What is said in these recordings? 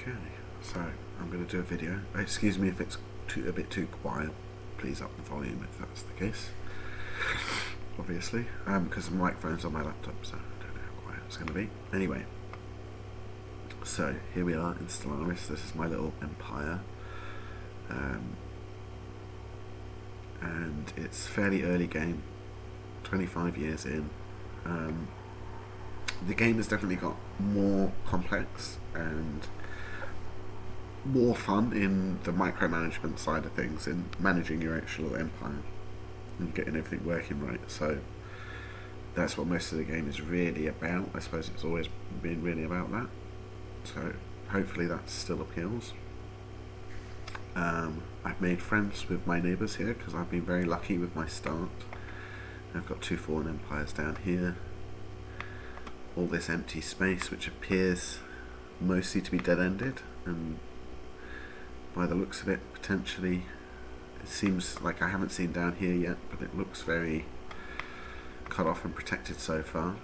Okay, so I'm going to do a video. Excuse me if it's a bit too quiet. Please up the volume if that's the case. Obviously, because the microphone's on my laptop, so I don't know how quiet it's going to be. Anyway, so here we are in Stellaris. This is my little empire, and it's fairly early game, 25 years in. The game has definitely got more complex and more fun in the micromanagement side of things, in managing your actual empire and getting everything working right. So that's what most of the game is really about. I suppose it's always been really about that. So hopefully that still appeals. I've made friends with my neighbours here because I've been very lucky with my start. I've got 2 fallen empires down here. All this empty space which appears mostly to be dead-ended, and by the looks of it, potentially, it seems like I haven't seen down here yet, but it looks very cut off and protected so far.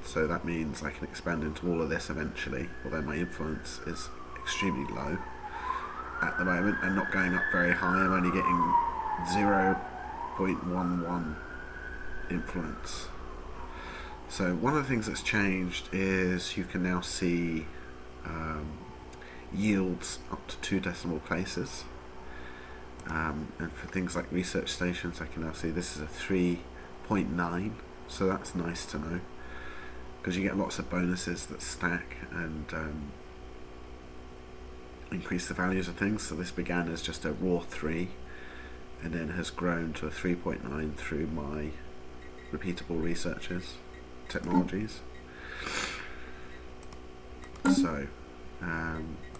So that means I can expand into all of this eventually, although my influence is extremely low at the moment and not going up very high. I'm only getting 0.11 influence. So one of the things that's changed is you can now see yields up to 2 decimal places, and for things like research stations I can now see this is a 3.9, so that's nice to know because you get lots of bonuses that stack and increase the values of things. So this began as just a raw 3 and then has grown to a 3.9 through my repeatable researches technologies. So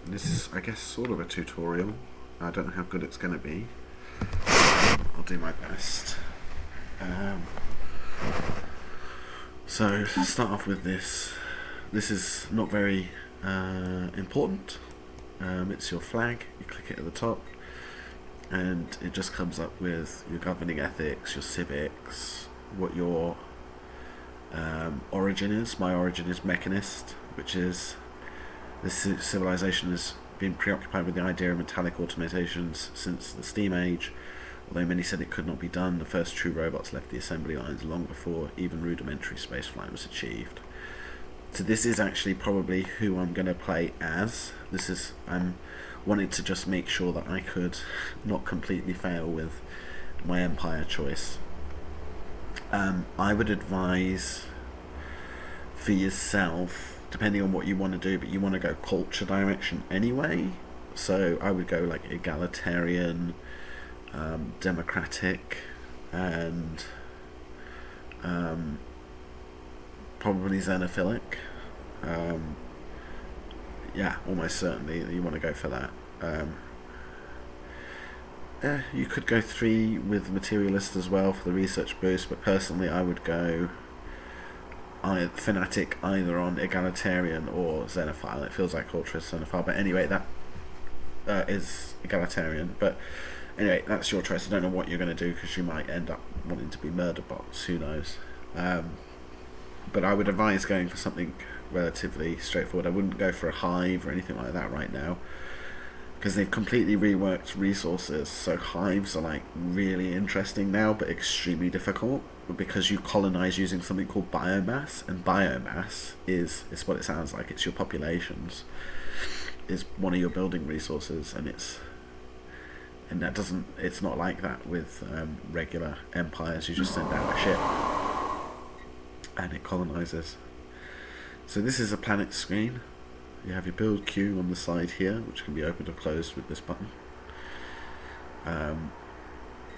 this is, I guess, sort of a tutorial. I don't know how good it's going to be. I'll do my best. So start off with this. This is not very important. It's your flag. You click it at the top and it just comes up with your governing ethics, your civics, what your origin is. My origin is Mechanist, which is this civilization has been preoccupied with the idea of metallic automations since the Steam Age. Although many said it could not be done, the first true robots left the assembly lines long before even rudimentary spaceflight was achieved. So this is actually probably who I'm going to play as. I'm wanting to just make sure that I could not completely fail with my empire choice. I would advise for yourself, depending on what you want to do, but you want to go culture direction anyway, so I would go like egalitarian, democratic, and probably xenophilic. Yeah, almost certainly you want to go for that. You could go 3 with materialist as well for the research boost, but personally I would go fanatic either on egalitarian or xenophile. It feels like ultra xenophile, but anyway, that is egalitarian. But anyway, that's your choice. I don't know what you're going to do because you might end up wanting to be murder bots, who knows. But I would advise going for something relatively straightforward. I wouldn't go for a hive or anything like that right now, because they've completely reworked resources, so hives are like really interesting now but extremely difficult because you colonize using something called biomass, and biomass is what it sounds like. It's your populations, is one of your building resources, and it's not like that with regular empires. You just send out a ship and it colonizes. So this is a planet screen. You have your build queue on the side here, which can be opened or closed with this button.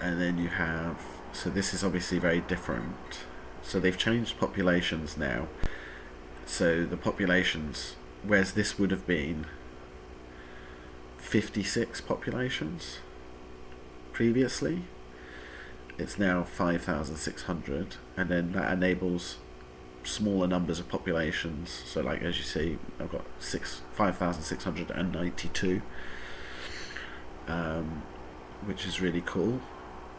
And then you have, so this is obviously very different. So they've changed populations now. So the populations, whereas this would have been 56 populations previously, it's now 5,600, and then that enables smaller numbers of populations. So like, as you see, I've got 5,692, which is really cool.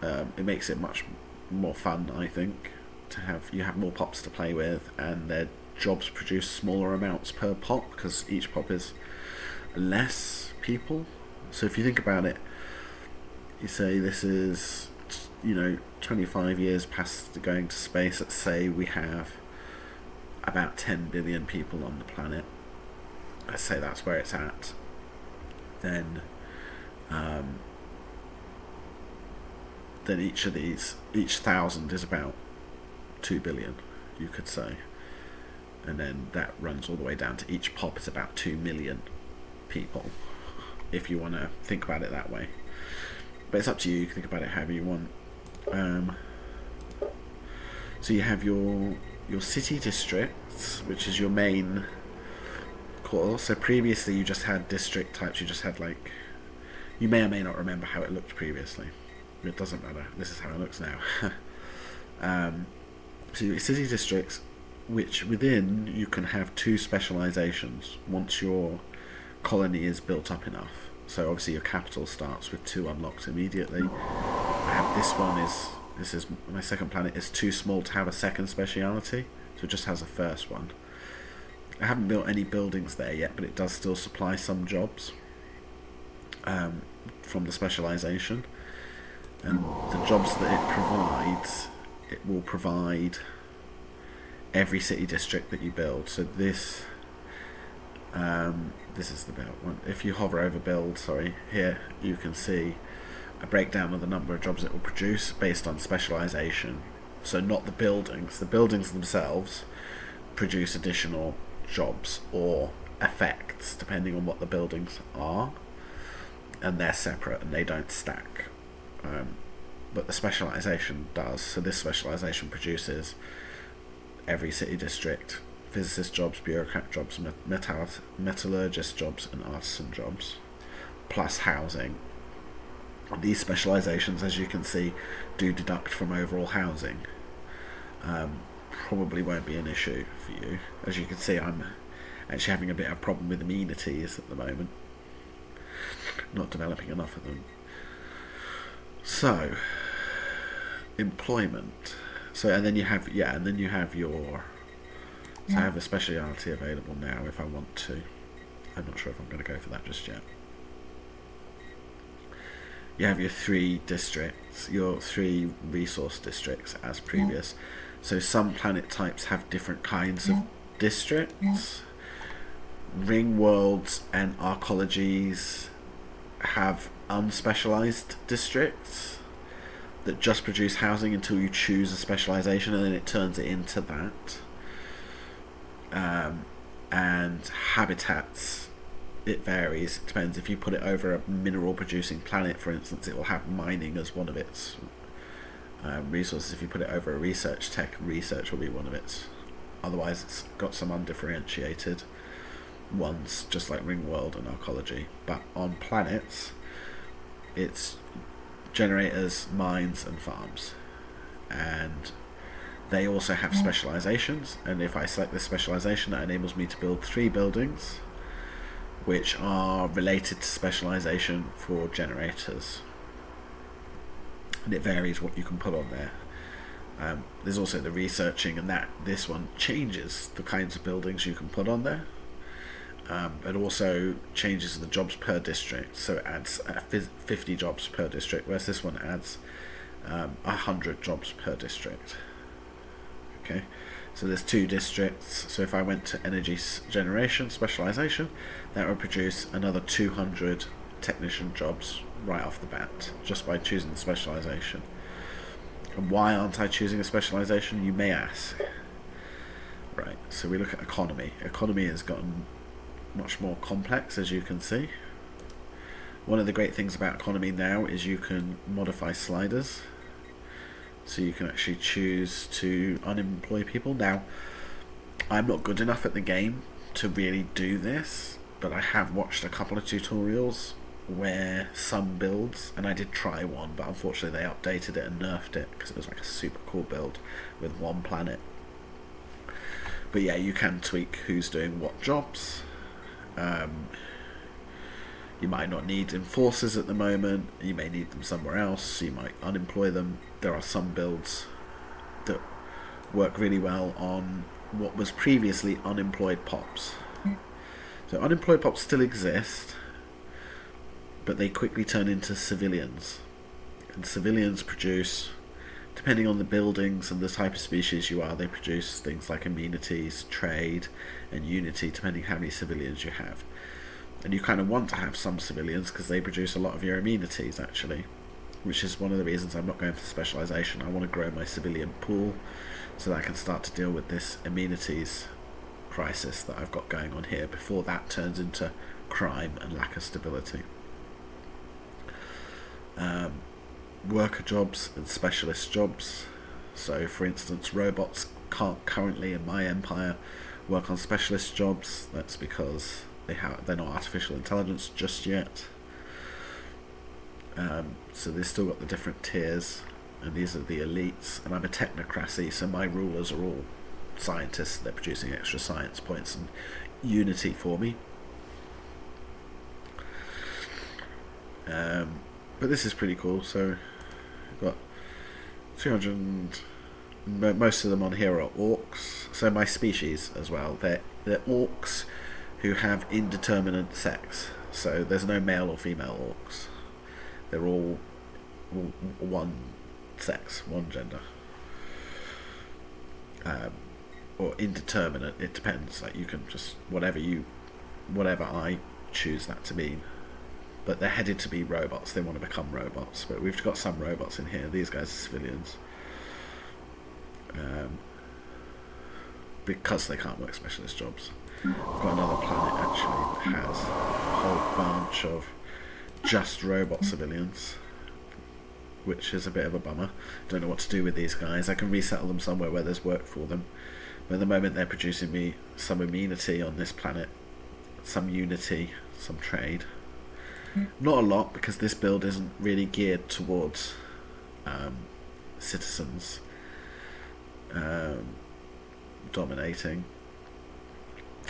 It makes it much more fun, I think, to have more pops to play with, and their jobs produce smaller amounts per pop because each pop is less people. So if you think about it, you say this is 25 years past going to space. Let's say we have about 10 billion people on the planet. Let's say that's where it's at. Then each 1,000 is about 2 billion, you could say. And then that runs all the way down to each pop is about 2 million people, if you want to think about it that way. But it's up to you. You can think about it however you want. So you have your city districts, which is your main core. So previously you just had district types. You just had you may or may not remember how it looked previously. It doesn't matter. This is how it looks now. So your city districts, which within you can have 2 specializations once your colony is built up enough. So obviously your capital starts with 2 unlocked immediately. I have this is my second planet is too small to have a second speciality, so it just has a first one. I haven't built any buildings there yet, but it does still supply some jobs from the specialization. And the jobs that it provides, it will provide every city district that you build. So this is the build one. If you hover over build, here you can see a breakdown of the number of jobs it will produce based on specialization. So not the buildings. The buildings themselves produce additional jobs or effects depending on what the buildings are, and they're separate and they don't stack. But the specialization does. So this specialization produces every city district, physicist jobs, bureaucrat jobs, metallurgist jobs and artisan jobs, plus housing. These specializations, as you can see, do deduct from overall housing. Probably won't be an issue for you. As you can see, I'm actually having a bit of a problem with amenities at the moment. Not developing enough of them. So, employment. And then you have your. So I have a speciality available now if I want to. I'm not sure if I'm going to go for that just yet. You have your 3 districts, your 3 resource districts as previous. So some planet types have different kinds of districts. Ring worlds and arcologies have unspecialized districts that just produce housing until you choose a specialization, and then it turns it into that. And habitats, it varies. It depends. If you put it over a mineral producing planet, for instance, it will have mining as one of its resources. If you put it over a research will be one of its. Otherwise it's got some undifferentiated ones, just like Ringworld and Arcology. But on planets, it's generators, mines and farms, and they also have specializations. And if I select this specialization, that enables me to build 3 buildings which are related to specialization for generators, and it varies what you can put on there. There's also the researching, and this one changes the kinds of buildings you can put on there. It also changes the jobs per district, so it adds 50 jobs per district, whereas this one adds 100 jobs per district. Okay, so there's 2 districts. So if I went to energy generation specialization, that would produce another 200 technician jobs right off the bat, just by choosing the specialization. And why aren't I choosing a specialization, you may ask? Right, so we look at economy. Economy has gotten much more complex, as you can see. One of the great things about economy now is you can modify sliders, so you can actually choose to unemploy people. Now, I'm not good enough at the game to really do this, but I have watched a couple of tutorials where some builds, and I did try one, but unfortunately they updated it and nerfed it because it was like a super cool build with 1 planet. But yeah, you can tweak who's doing what jobs. You might not need enforcers at the moment, you may need them somewhere else, you might unemploy them. There are some builds that work really well on what was previously unemployed pops. So unemployed pops still exist, but they quickly turn into civilians. And civilians produce, depending on the buildings and the type of species you are, they produce things like amenities, trade, and unity, depending how many civilians you have. And you kind of want to have some civilians because they produce a lot of your amenities, actually, which is one of the reasons I'm not going for specialisation. I want to grow my civilian pool so that I can start to deal with this amenities crisis that I've got going on here before that turns into crime and lack of stability. Worker jobs and specialist jobs. So, for instance, robots can't currently in my empire work on specialist jobs. That's because they're not artificial intelligence just yet. So they've still got the different tiers, and these are the elites. And I'm a technocracy, so my rulers are all scientists. They're producing extra science points and unity for me. But this is pretty cool. So we've got 300. Most of them on here are orcs. So my species as well. They're orcs who have indeterminate sex. So there's no male or female orcs. They're all one sex, one gender. Or indeterminate. It depends. Like you can just whatever I choose that to mean. But they're headed to be robots. They want to become robots. But we've got some robots in here. These guys are civilians. Because they can't work specialist jobs. I've got another planet actually that has a whole bunch of just robot civilians, which is a bit of a bummer. Don't know what to do with these guys. I can resettle them somewhere where there's work for them. But at the moment they're producing me some amenity on this planet, some unity, some trade. Not a lot, because this build isn't really geared towards citizens dominating.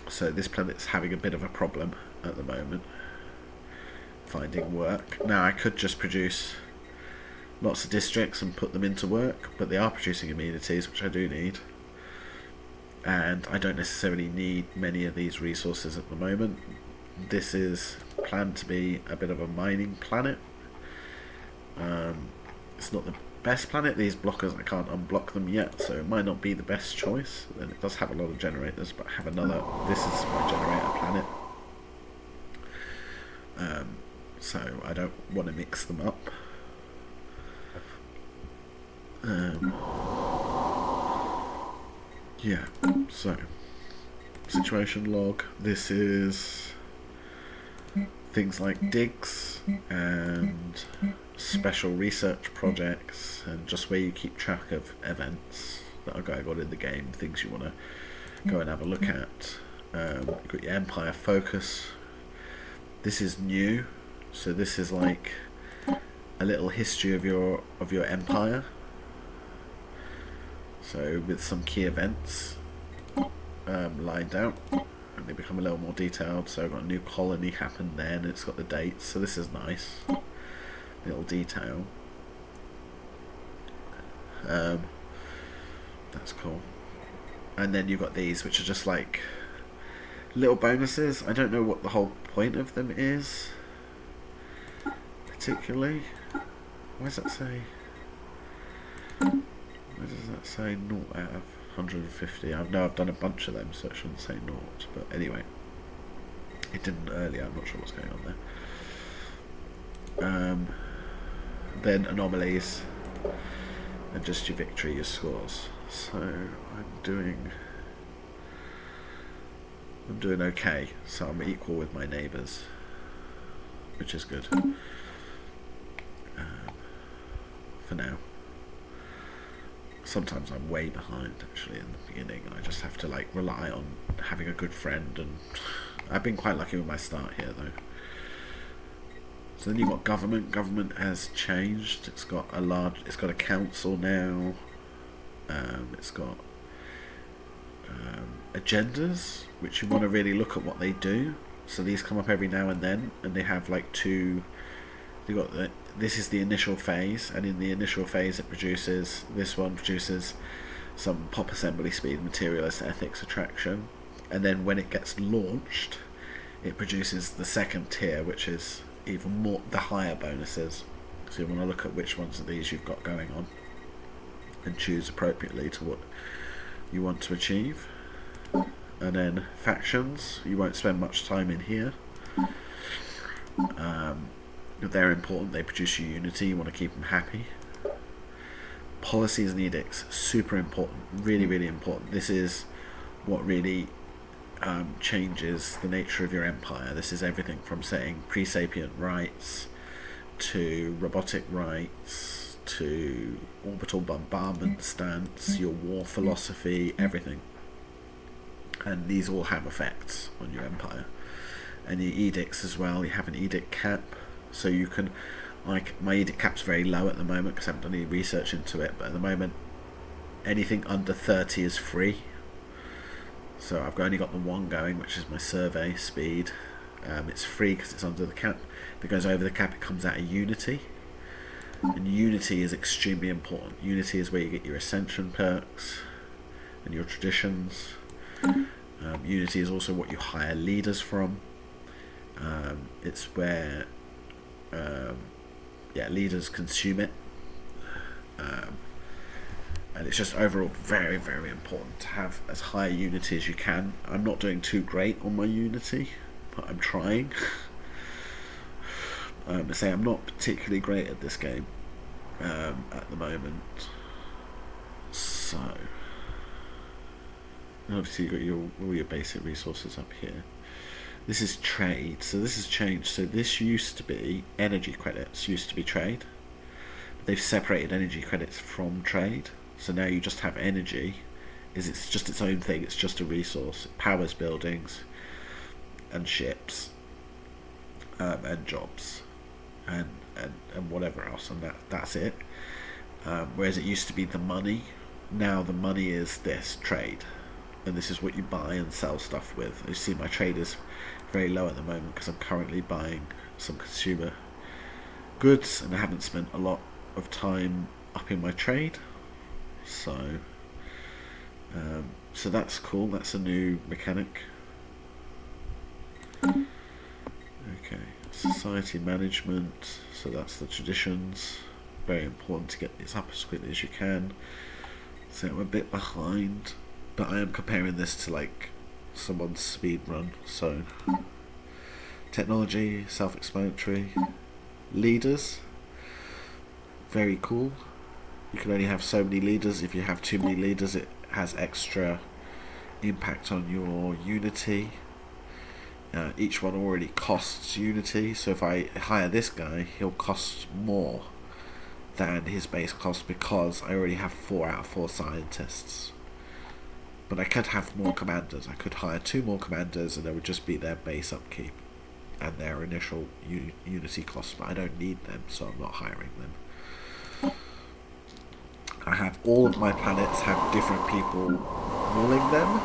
So this planet's having a bit of a problem at the moment finding work. Now I could just produce lots of districts and put them into work, but they are producing amenities, which I do need. And I don't necessarily need many of these resources at the moment. This is planned to be a bit of a mining planet. It's not the best planet. These blockers, I can't unblock them yet, so it might not be the best choice. And it does have a lot of generators, but I have another. This is my generator planet. So I don't want to mix them up. Yeah, so situation log. This is things like digs and special research projects, and just where you keep track of events that are going on in the game, things you want to go and have a look at. You've got your empire focus. This is new, so this is like a little history of your empire. So with some key events lined out, and they become a little more detailed. So I've got a new colony happened then, it's got the dates, so this is nice. Little detail. That's cool. And then you've got these, which are just like little bonuses. I don't know what the whole point of them is particularly. Why does that say? Why does that say 0 out of 150? I know I've done a bunch of them, so it shouldn't say 0. But anyway, it didn't earlier. I'm not sure what's going on there. Then anomalies, and just your victory, your scores. So I'm doing okay. So I'm equal with my neighbours, which is good for now. Sometimes I'm way behind actually in the beginning, and I just have to like rely on having a good friend, and I've been quite lucky with my start here though. So then you've got government. Government has changed. It's got a council now. It's got agendas, which you want to really look at what they do. So these come up every now and then, and they have like two. This is the initial phase, and in the initial phase this one produces some pop assembly speed, materialist ethics, attraction, and then when it gets launched, it produces the second tier, which is even more the higher bonuses. So you want to look at which ones of these you've got going on and choose appropriately to what you want to achieve. And then factions, you won't spend much time in here. They're important, they produce you unity, you want to keep them happy. Policies and edicts, super important, really, really important. This is what really changes the nature of your empire. This is everything from setting pre-sapient rights to robotic rights to orbital bombardment stance, your war philosophy, everything. And these all have effects on your empire. And the edicts as well, you have an edict cap, so you can, like, my edict cap's very low at the moment because I haven't done any research into it, but at the moment anything under 30 is free. So I've only got the one going, which is my survey speed. It's free because it's under the cap. If it goes over the cap, it comes out of Unity. And Unity is extremely important. Unity is where you get your Ascension perks and your traditions. Unity is also what you hire leaders from. It's where leaders consume it. And it's just overall very, very important to have as high a Unity as you can. I'm not doing too great on my Unity, but I'm trying. I say I'm not particularly great at this game at the moment. So obviously you've got all your basic resources up here. This is trade, so this has changed. So this used to be energy credits, used to be trade. They've separated energy credits from trade. So now you just have energy. It's just its own thing. It's just a resource. It powers buildings and ships and jobs and whatever else, and that's it. Whereas it used to be the money. Now the money is this trade, and this is what you buy and sell stuff with. You see my trade is very low at the moment because I'm currently buying some consumer goods and I haven't spent a lot of time upping my trade. So that's cool. That's a new mechanic. Okay, society management. So that's the traditions. Very important to get these up as quickly as you can. So I'm a bit behind, but I am comparing this to like someone's speed run. So technology, self-explanatory. Leaders, very cool. You can only have so many leaders. If you have too many leaders, it has extra impact on your unity. Each one already costs unity, so if I hire this guy, he'll cost more than his base cost because I already have 4 out of 4 scientists. But I could have more commanders. I could hire 2 more commanders and it would just be their base upkeep and their initial unity cost, but I don't need them, so I'm not hiring them. I have all of my planets have different people ruling them.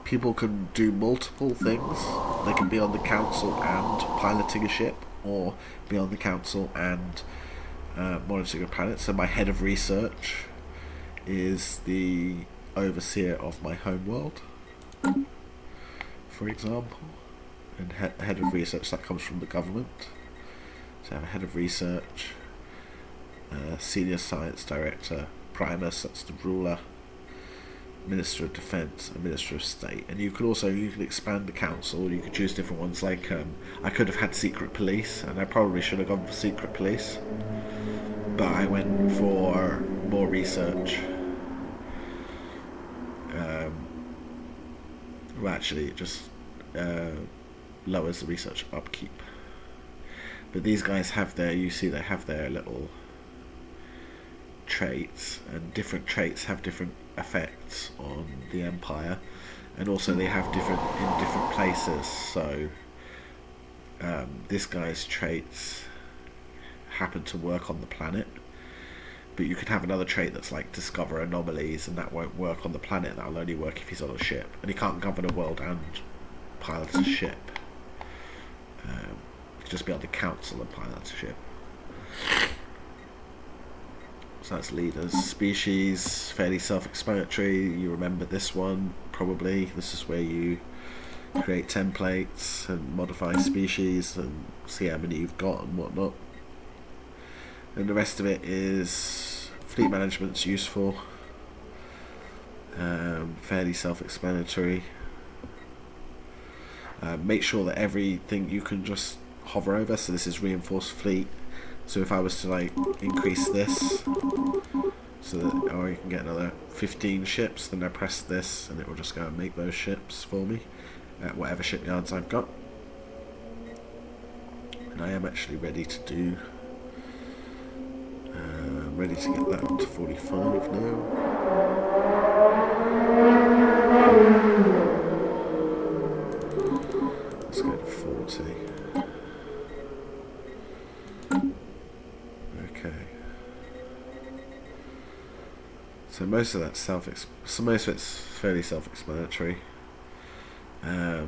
People can do multiple things. They can be on the council and piloting a ship, or be on the council and monitoring a planet. So my head of research is the overseer of my homeworld, for example. And head of research, that comes from the government. So I have a head of research, senior science director, primus, that's the ruler, minister of defence, and minister of state. And you can expand the council. You could choose different ones. Like I could have had secret police, and I probably should have gone for secret police, but I went for more research. Well, actually, it just lowers the research upkeep. But these guys have they have their little traits, and different traits have different effects on the empire, and also they have different in different places. So this guy's traits happen to work on the planet, but you could have another trait that's like discover anomalies, and that won't work on the planet. That'll only work if he's on a ship, and he can't govern a world and pilot a ship. Just be on the council and pilot a ship. So that's leaders. Species, fairly self-explanatory. You remember this one probably. This is where you create templates and modify species and see how many you've got and whatnot. And the rest of it is fleet management's useful, fairly self-explanatory. Make sure that everything you can just hover over. So this is reinforced fleet. So if I was to like increase this, so that I can get another 15 ships, then I press this and it will just go and make those ships for me at whatever shipyards I've got. And I am actually ready to do, ready to get that up to 45 now. Let's go to 40. Okay. So most of that's most of it's fairly self-explanatory. I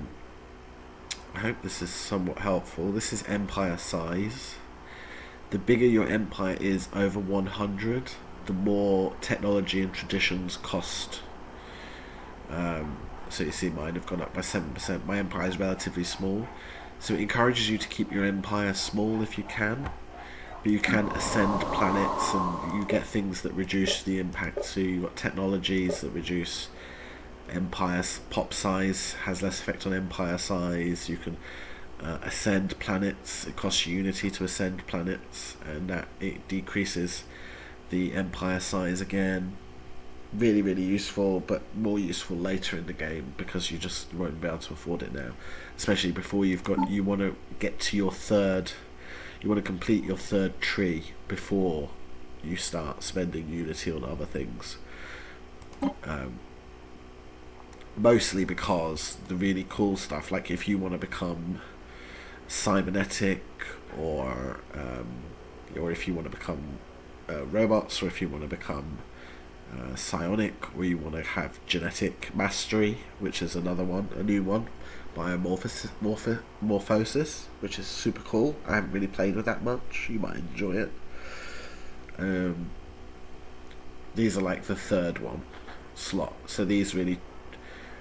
hope this is somewhat helpful. This is empire size. The bigger your empire is over 100, the more technology and traditions cost. So you see mine have gone up by 7%. My empire is relatively small, so it encourages you to keep your empire small if you can. But you can ascend planets and you get things that reduce the impact. So you've got technologies that reduce empire pop size, has less effect on empire size. You can ascend planets. It costs you unity to ascend planets, and that it decreases the empire size again. Really, really useful, but more useful later in the game because you just won't be able to afford it now. Especially before you want to get to your third. You want to complete your third tree before you start spending unity on other things. Mostly because the really cool stuff, like if you want to become cybernetic, or if you want to become robots, or if you want to become psionic, or you want to have genetic mastery, which is another one, a new one, biomorphosis, which is super cool. I haven't really played with that much. You might enjoy it. These are like the third one slot, so these really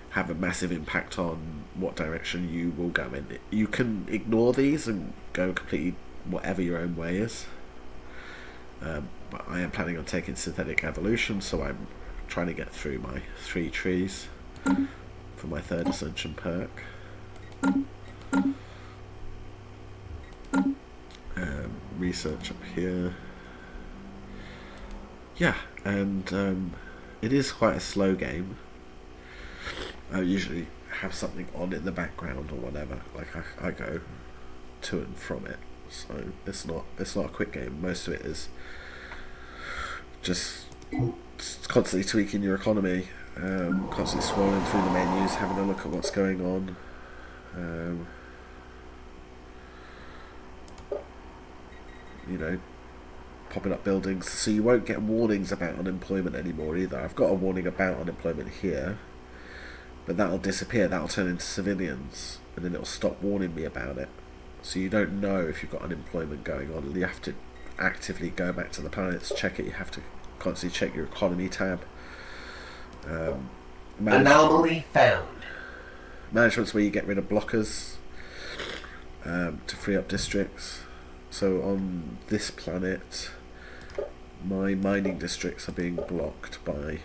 have a massive impact on what direction you will go in. You can ignore these and go completely whatever your own way is, but I am planning on taking synthetic evolution, so I'm trying to get through my 3 trees for my 3rd ascension perk. Research up here. Yeah, and it is quite a slow game. I usually have something on in the background or whatever. Like I go to and from it, so it's not a quick game. Most of it is just constantly tweaking your economy, constantly scrolling through the menus, having a look at what's going on. You know, popping up buildings, so you won't get warnings about unemployment anymore either. I've got a warning about unemployment here, but that'll disappear. That'll turn into civilians, and then it'll stop warning me about it. So you don't know if you've got unemployment going on. You have to actively go back to the planets, check it. You have to constantly check your economy tab. Anomaly found. Management's where you get rid of blockers to free up districts. So on this planet, my mining districts are being blocked by...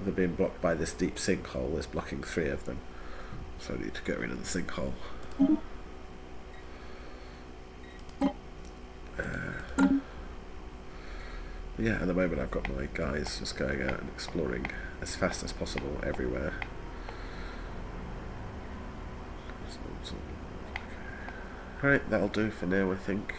They're being blocked by this deep sinkhole. It's blocking 3 of them. So I need to get rid of the sinkhole. Yeah, at the moment I've got my guys just going out and exploring as fast as possible everywhere. Alright, that'll do for now, I think.